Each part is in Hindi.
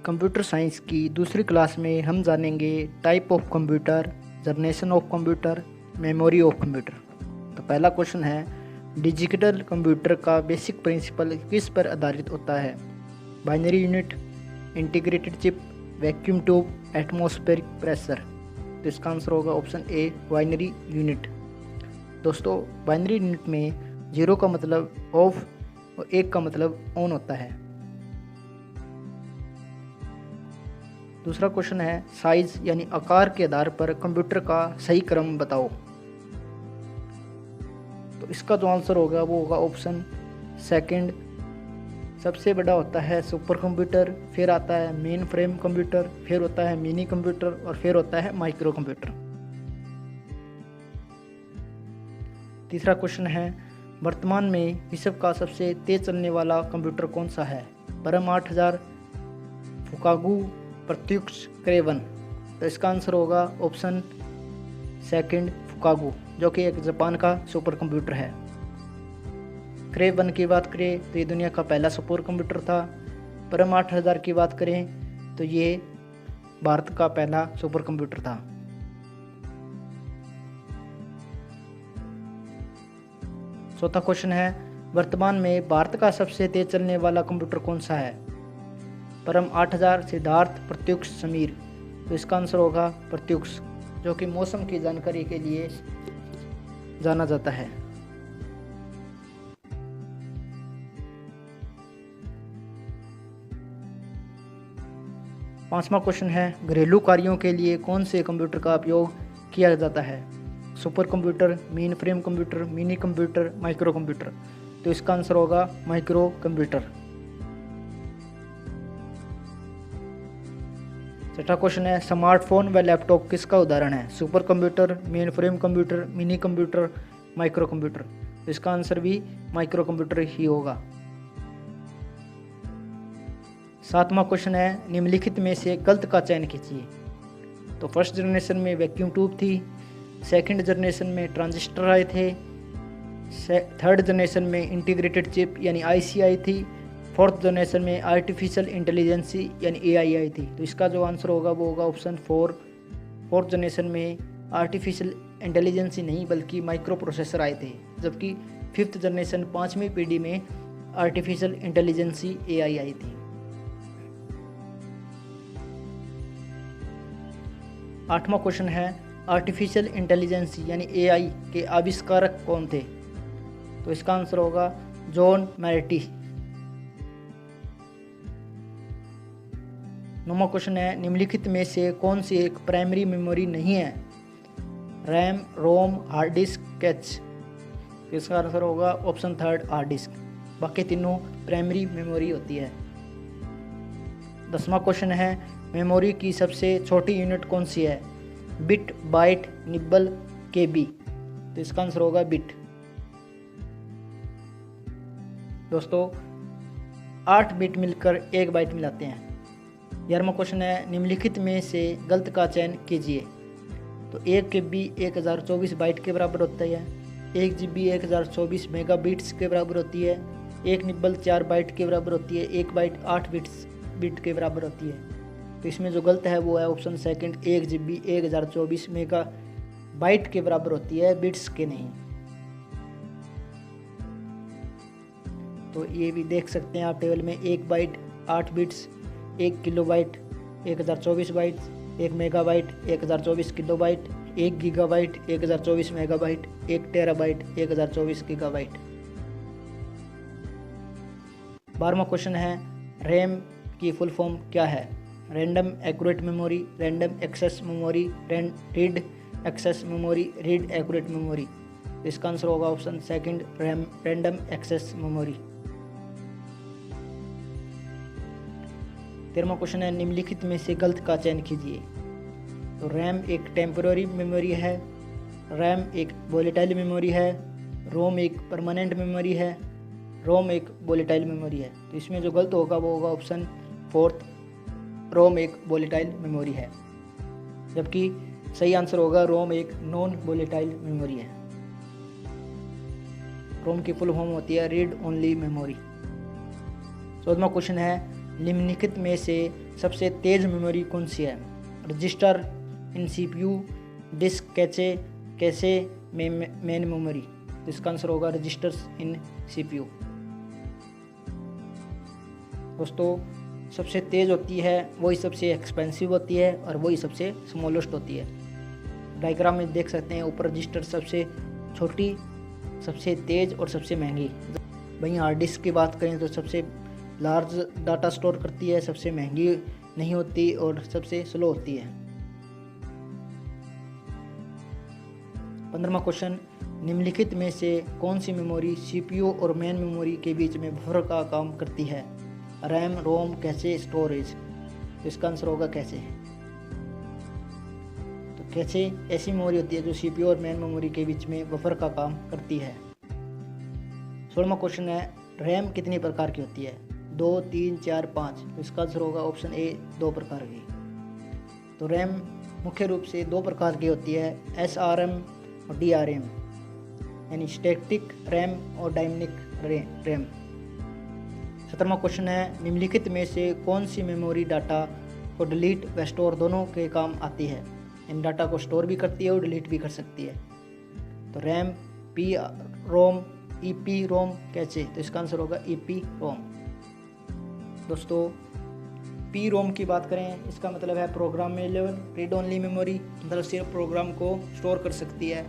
कंप्यूटर साइंस की दूसरी क्लास में हम जानेंगे type of computer, generation of computer, memory of computer. तो पहला क्वेश्चन है, डिजिटल कंप्यूटर का बेसिक प्रिंसिपल किस पर आधारित होता है? Binary unit, integrated chip, vacuum tube, atmospheric pressure. तो इसका आंसर होगा ऑप्शन ए, बाइनरी यूनिट। दोस्तों, बाइनरी यूनिट में 0 का मतलब ऑफ और 1 का मतलब ऑन होता है। दूसरा क्वेश्चन है, साइज यानी आकार के आधार पर कंप्यूटर का सही क्रम बताओ। तो इसका जो आंसर होगा वो होगा ऑप्शन सेकंड। सबसे बड़ा होता है सुपर कंप्यूटर, फिर आता है मेन फ्रेम कंप्यूटर, फिर होता है मिनी कंप्यूटर और फिर होता है माइक्रो कंप्यूटर। तीसरा क्वेश्चन है, वर्तमान में विश्व का सबसे तेज चलने वाला कंप्यूटर कौन सा है? परम 8000, फुकागू, प्रत्युक्ष, क्रेवन। तो इसका आंसर होगा ऑप्शन सेकंड, फुकागू, जो कि एक जापान का सुपर कंप्यूटर है। क्रेवन की बात करें तो ये दुनिया का पहला सुपर कंप्यूटर था। परम 8000 की बात करें तो ये भारत का पहला सुपर कंप्यूटर था। चौथा क्वेश्चन है, वर्तमान में भारत का सबसे तेज चलने वाला कंप्यूटर कौन सा है? परम 8000, सिद्धार्थ, प्रत्युक्ष, समीर। तो इसका आंसर होगा प्रत्युक्ष, जो कि मौसम की जानकारी के लिए जाना जाता है। पांचवा क्वेश्चन है, घरेलू कार्यों के लिए कौन से कंप्यूटर का उपयोग किया जाता है? Super computer, main frame computer, mini computer, micro computer. तो इसका आंसर होगा माइक्रो कंप्यूटर। छठा क्वेश्चन है, स्मार्टफोन व लैपटॉप किसका उदाहरण है? Super computer, main frame computer, mini computer, micro computer. तो इसका आंसर भी माइक्रो कंप्यूटर ही होगा। सातवां क्वेश्चन है, निम्नलिखित में से गलत का चयन कीजिए। तो फर्स्ट जनरेशन में वैक्यूम ट्यूब थी, सेकंड जनरेशन में ट्रांजिस्टर आए थे, थर्ड जनरेशन में इंटीग्रेटेड चिप यानी आईसी आई थी, फोर्थ जनरेशन में आर्टिफिशियल इंटेलिजेंसी यानी एआई आई थी। तो इसका जो आंसर होगा वो होगा ऑप्शन फोर। फोर्थ जनरेशन में आर्टिफिशियल इंटेलिजेंसी नहीं बल्कि माइक्रो प्रोसेसर आए थे, जबकि फिफ्थ जनरेशन 5वीं पीढ़ी में आर्टिफिशियल इंटेलिजेंसी एआई आई थी। आठवां क्वेश्चन है, आर्टिफिशियल इंटेलिजेंसी यानी एआई के आविष्कारक कौन थे? तो इसका आंसर होगा जॉन मैरेटी। नौवां क्वेश्चन है, निम्नलिखित में से कौन सी एक प्राइमरी मेमोरी नहीं है? रैम, रोम, हार्ड डिस्क, कैच। इसका आंसर होगा ऑप्शन थर्ड, हार्ड डिस्क। बाकी तीनों प्राइमरी मेमोरी होती है। 10वां क्वेश्चन है, मेमोरी की सबसे छोटी यूनिट कौन सी है? बिट, बाइट, निब्बल, केबी। तो इसका आंसर होगा बिट। दोस्तों, 8 बिट मिलकर 1 बाइट मिलाते हैं। 11वां क्वेश्चन है, निम्नलिखित में से गलत का चयन कीजिए। तो 1 KB 1024 बाइट के बराबर होता है, 1 GB 1024 मेगाबिट्स के बराबर होती है, 1 निब्बल 4 बाइट के बराबर होती है, 1 बाइट 8 बिट के बराबर होती है। तो इसमें जो गलत है वो है option second, 1 GB 1024 mega bite के बराबर होती है, बिट्स के नहीं। तो ये भी देख सकते हैं आप टेबल में, 1 byte 8 bits, 1 kilobyte 1024 bytes, 1 megabyte 1024 kilobyte, 1 gigabyte 1024 megabyte, 1 terabyte 1024 gigabyte. 12वां क्वेश्चन है, रैम की फुल फॉर्म क्या है? Random accurate memory, random access memory, read access memory, read accurate memory. इसका आंसर होगा option second, random access memory. 13वां क्वेश्चन है, निम्नलिखित में से गलत का चयन कीजिए। तो रैम एक टेम्पररी मेमोरी है, रैम एक वोलेटाइल मेमोरी है, रोम एक परमानेंट मेमोरी है, रोम एक वोलेटाइल मेमोरी है। तो इसमें जो गलत होगा वो होगा ऑप्शन फोर्थ, रोम एक वोलेटाइल मेमोरी है, जबकि सही आंसर होगा रोम एक नॉन वोलेटाइल मेमोरी है। रोम की फुल फॉर्म होती है रीड ओनली मेमोरी। 14वां क्वेश्चन है, निम्नलिखित में से सबसे तेज़ मेमोरी कौन सी है? Register in CPU, disk cache main memory. तो इसका आंसर होगा रजिस्टर्स इन CPU। दोस्तों, सबसे तेज़ होती है वही सबसे एक्सपेंसिव होती है और वही सबसे स्मॉलेस्ट होती है। डायग्राम में देख सकते हैं, ऊपर रजिस्टर सबसे छोटी, सबसे तेज़ और सबसे महंगी। वहीं हार्ड डिस्क की बात करें तो सबसे लार्ज डाटा स्टोर करती है, सबसे महंगी नहीं होती और सबसे स्लो होती है। 15वां क्वेश्चन, निम्नलिखित में से कौन सी मेमोरी CPU और मेन मेमोरी के बीच में बफर का काम करती है? रैम, रोम, कैचे, स्टोरेज। तो इसका आंसर होगा कैचे। तो कैचे ऐसी मेमोरी होती है जो CPU और मेन मेमोरी के बीच में बफर का काम करती है। 16वां क्वेश्चन है, रैम कितनी प्रकार की होती है? 2, 3, 4, 5। तो इसका आंसर होगा ऑप्शन ए, 2 प्रकार की। तो रैम मुख्य रूप से 2 प्रकार की होती है, SRM और DRM, यानी स्टैटिक रैम और डायनेमिक रैम। 17वां क्वेश्चन है, निम्नलिखित में से कौन सी मेमोरी डाटा को डिलीट व स्टोर दोनों के काम आती है? इन डाटा को स्टोर भी करती है और डिलीट भी कर सकती है। तो रैम, पी रोम, EP रोम, कैचे। तो इसका आंसर होगा EP रोम। दोस्तों, P रोम की बात करें, इसका मतलब है प्रोग्रामेबल रीड ओनली मेमोरी, मतलब सिर्फ प्रोग्राम को स्टोर कर सकती है,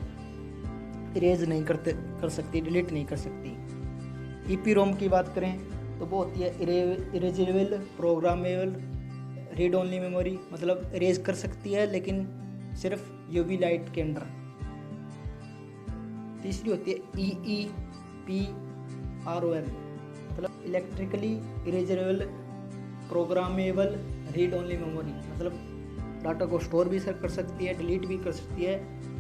इरेज नहीं कर सकती, डिलीट नहीं कर सकती। EP रोम की बात करें तो वो होती है erasable programmable read only memory, मतलब इरेज कर सकती है लेकिन सिर्फ UV लाइट के अंदर। तीसरी होती है EEPROM, मतलब electrically erasable programmable read only memory, मतलब डाटा को स्टोर भी कर सकती है, डिलीट भी कर सकती है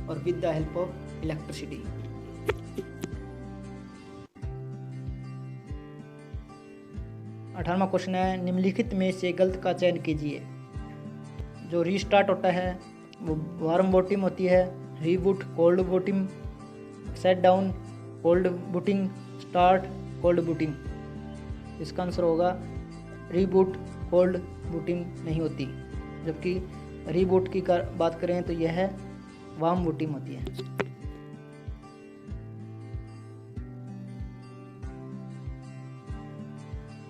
और with the help of electricity. 18वां क्वेश्चन है, निम्नलिखित में से गलत का चयन कीजिए। जो रीस्टार्ट होता है वो वार्म बूटिंग होती है, reboot cold booting, set down cold booting, start cold booting. इसका आंसर होगा रीबूट कोल्ड बूटिंग नहीं होती, जबकि रीबूट की बात करें तो यह वार्म बूटिंग होती है।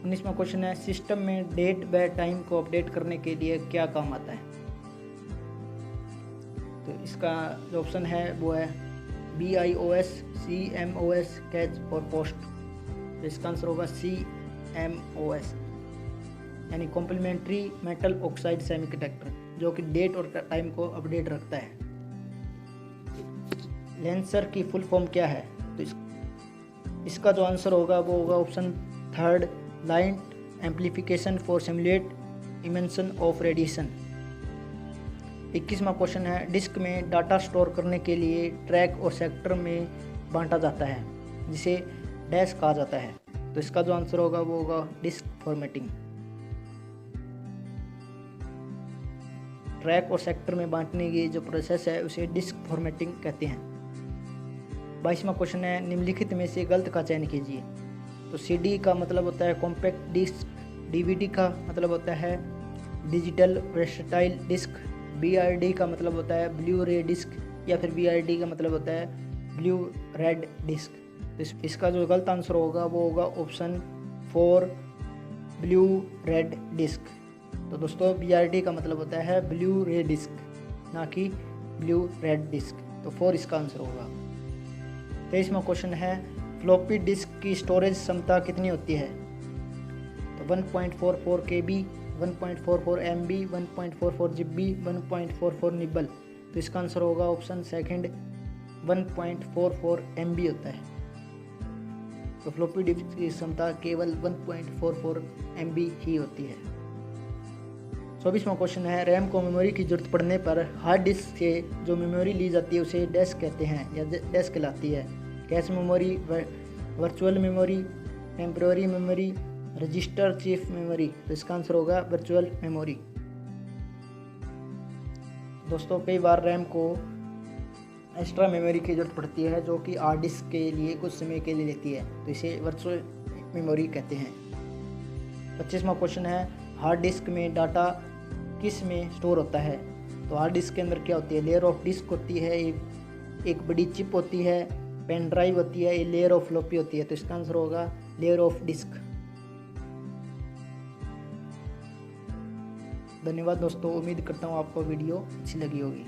19वां क्वेश्चन है, सिस्टम में डेट व टाइम को अपडेट करने के लिए क्या काम आता है? तो इसका जो ऑप्शन है वो है BIOS, CMOS, कैच और पोस्ट। तो इसका आंसर होगा CMOS, यानी कॉम्प्लीमेंट्री मेटल ऑक्साइड सेमीकंडक्टर, जो कि डेट और टाइम को अपडेट रखता है। लेंसर की फुल फॉर्म क्या है? तो इसका जो आंसर होगा वो होगा option third, light amplification for simulate emission of radiation. 21वां क्वेश्चन है, डिस्क में डाटा स्टोर करने के लिए ट्रैक और सेक्टर में बांटा जाता है, जिसे डैश कहा जाता है। तो इसका जो आंसर होगा वो होगा डिस्क फॉर्मेटिंग। ट्रैक और सेक्टर में बांटने की जो प्रोसेस है उसे डिस्क फॉर्मेटिंग कहते हैं। 22वां क्वेश्चन है, निम्नलिखित में से गलत का चयन कीजिए। तो CD का मतलब होता है कॉम्पैक्ट डिस्क, DVD का मतलब होता है डिजिटल वर्सटाइल डिस्क, BRD का मतलब होता है ब्लू रे डिस्क, या फिर BRD का मतलब होता है ब्लू रेड डिस्क। तो इसका जो गलत आंसर होगा वो होगा ऑप्शन 4, ब्लू रेड डिस्क। तो दोस्तों, BRD का मतलब होता है ब्लू रे डिस्क, ना कि ब्लू रेड डिस्क। तो 4 इसका आंसर होगा। 23वां क्वेश्चन है, फ्लॉपी डिस्क की स्टोरेज क्षमता कितनी होती है? तो 1.44 KB, 1.44 MB, 1.44 GB, 1.44 निबल। तो इसका आंसर होगा ऑप्शन सेकंड, 1.44 MB होता है। तो फ्लॉपी डिस्क की क्षमता केवल 1.44 MB ही होती है। 24वां क्वेश्चन है, रैम को मेमोरी की जरूरत पड़ने पर हार्ड डिस्क से जो मेमोरी ली जाती है उसे डैश कहते हैं या डैश कहलाती है। Cache memory, virtual memory, temporary memory, register chief memory. तो इसका आंसर होगा वर्चुअल मेमोरी। दोस्तों, कई बार रैम को एक्स्ट्रा मेमोरी की जरूरत पड़ती है जो कि हार्ड डिस्क के लिए कुछ समय के लिए लेती है, तो इसे वर्चुअल मेमोरी कहते हैं। 25वां क्वेश्चन है, हार्ड डिस्क में डाटा किस में स्टोर होता है? तो हार्ड डिस्क के अंदर क्या होती है? लेयर ऑफ डिस्क होती है, एक बड़ी चिप होती है, पेन ड्राइव होती है, ये लेयर ऑफ फ्लॉपी होती है। तो इसका आंसर होगा लेयर ऑफ डिस्क। धन्यवाद दोस्तों, उम्मीद करता हूँ आपको वीडियो अच्छी लगी होगी।